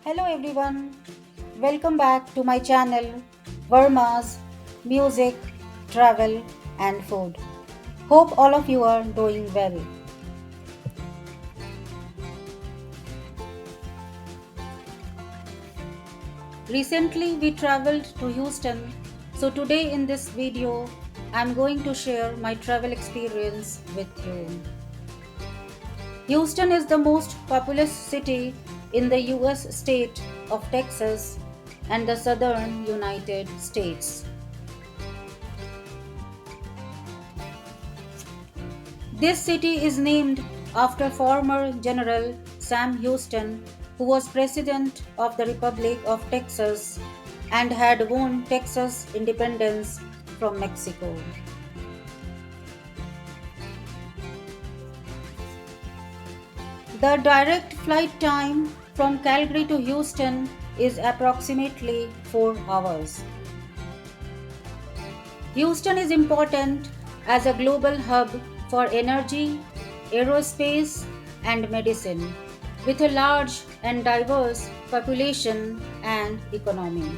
Hello everyone, welcome back to my channel Verma's Music, Travel and Food. Hope all of you are doing well. Recently we traveled to Houston, so today in this video I'm going to share my travel experience with you. Houston is the most populous city in the US state of Texas and the southern United States. This city is named after former General Sam Houston, who was President of the Republic of Texas and had won Texas independence from Mexico. The direct flight time from Calgary to Houston is approximately 4 hours. Houston is important as a global hub for energy, aerospace, and medicine, with a large and diverse population and economy.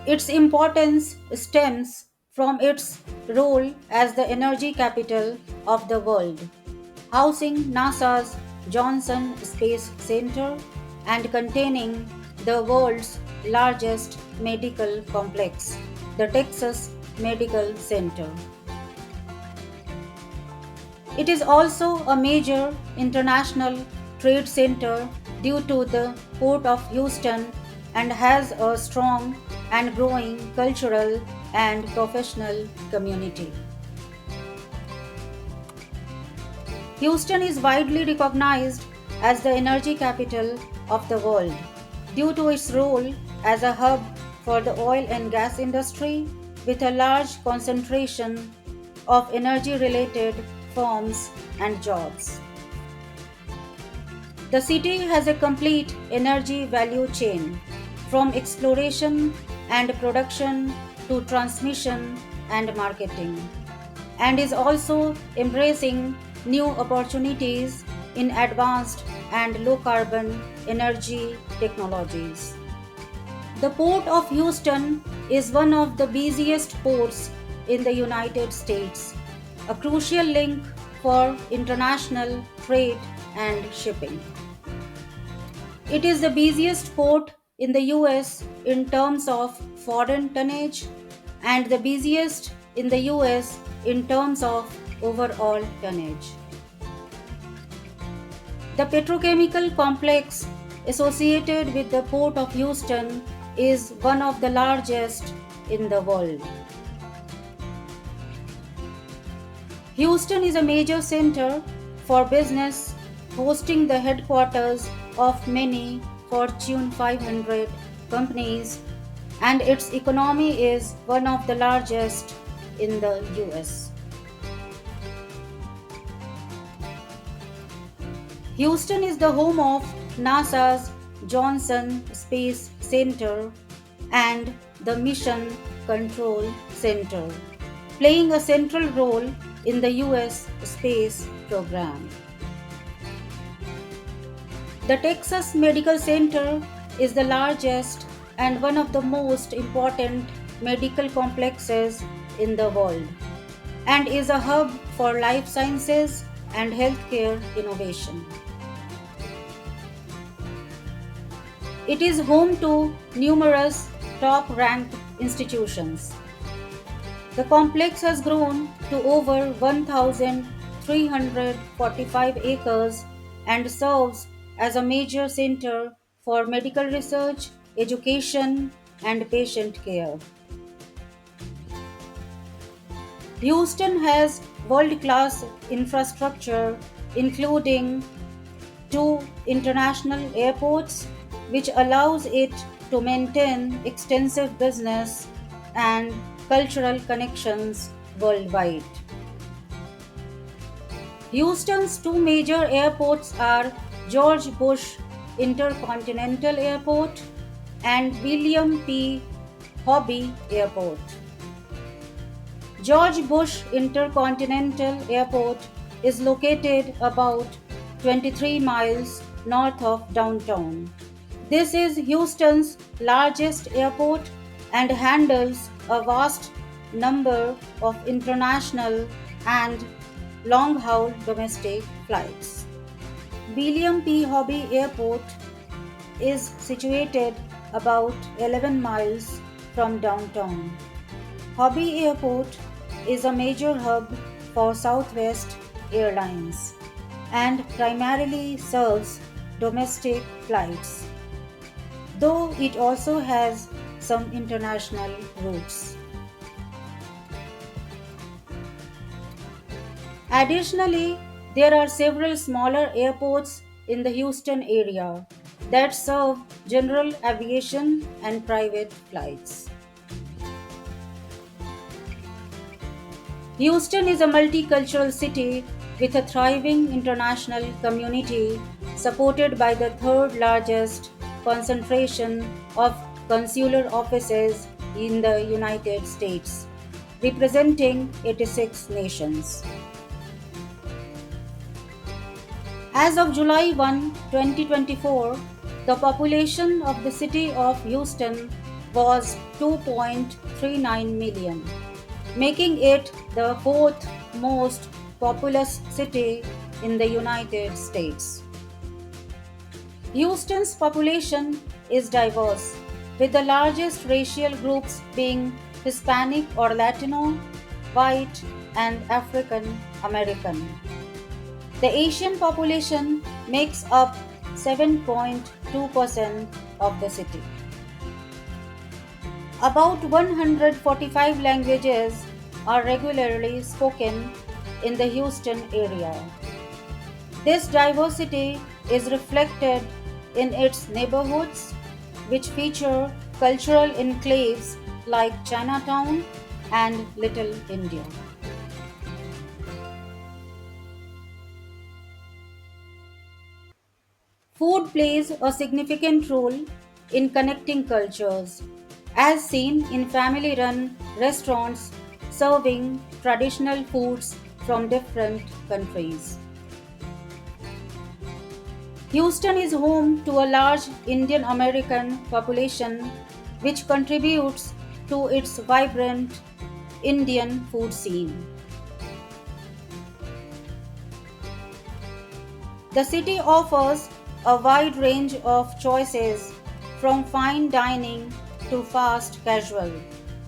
Its importance stems from its role as the energy capital of the world, housing NASA's Johnson Space Center and containing the world's largest medical complex, the Texas Medical Center. It is also a major international trade center due to the Port of Houston and has a strong and growing cultural and professional community. Houston is widely recognized as the energy capital of the world due to its role as a hub for the oil and gas industry with a large concentration of energy related firms and jobs. The city has a complete energy value chain from exploration and production to transmission and marketing, and is also embracing new opportunities in advanced and low carbon energy technologies. The Port of Houston is one of the busiest ports in the United States, a crucial link for international trade and shipping. It is the busiest port in the US in terms of foreign tonnage and the busiest in the US in terms of overall tonnage. The petrochemical complex associated with the Port of Houston is one of the largest in the world. Houston is a major center for business, hosting the headquarters of many Fortune 500 companies, and its economy is one of the largest in the US. Houston is the home of NASA's Johnson Space Center and the Mission Control Center, playing a central role in the US space program. The Texas Medical Center is the largest and one of the most important medical complexes in the world and is a hub for life sciences and healthcare innovation. It is home to numerous top ranked institutions. The complex has grown to over 1,345 acres and serves as a major center for medical research, education, and patient care. Houston has world class infrastructure, including two international airports, which allows it to maintain extensive business and cultural connections worldwide. Houston's two major airports are George Bush Intercontinental Airport and William P. Hobby Airport. George Bush Intercontinental Airport is located about 23 miles north of downtown. This is Houston's largest airport and handles a vast number of international and long haul domestic flights. William P. Hobby Airport is situated about 11 miles from downtown. Hobby Airport is a major hub for Southwest Airlines and primarily serves domestic flights, though it also has some international routes. Additionally, there are several smaller airports in the Houston area that serve general aviation and private flights. Houston is a multicultural city with a thriving international community supported by the third largest concentration of consular offices in the United States, representing 86 nations. As of July 1, 2024, the population of the city of Houston was 2.39 million, making it the fourth most populous city in the United States. Houston's population is diverse, with the largest racial groups being Hispanic or Latino, white, and African American. The Asian population makes up 7.2% of the city. About 145 languages are regularly spoken in the Houston area. This diversity is reflected in its neighborhoods, which feature cultural enclaves like Chinatown and Little India. Food plays a significant role in connecting cultures, as seen in family run restaurants serving traditional foods from different countries. Houston is home to a large Indian American population, which contributes to its vibrant Indian food scene. The city offers a wide range of choices from fine dining to fast casual,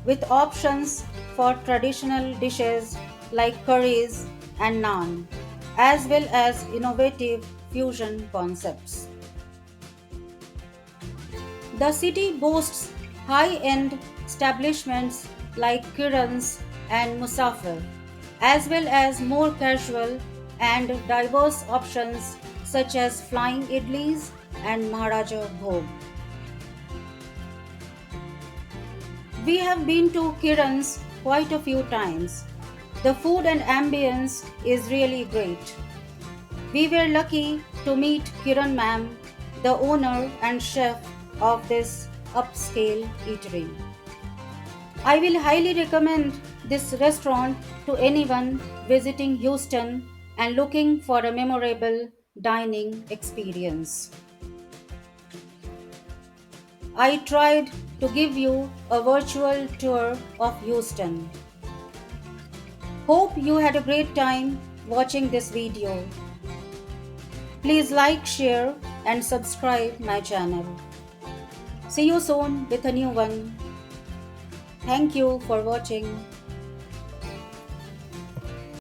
with options for traditional dishes like curries and naan, as well as innovative fusion concepts. The city boasts high-end establishments like Kiran's and Musafir, as well as more casual and diverse options such as Flying Idlis and Maharaja Bhog. We have been to Kiran's quite a few times. The food and ambience is really great. We were lucky to meet Kiran ma'am, the owner and chef of this upscale eatery. I will highly recommend this restaurant to anyone visiting Houston and looking for a memorable dining experience. I tried to give you a virtual tour of Houston. Hope you had a great time watching this video. Please like, share and subscribe my channel. See you soon with a new one. Thank you for watching.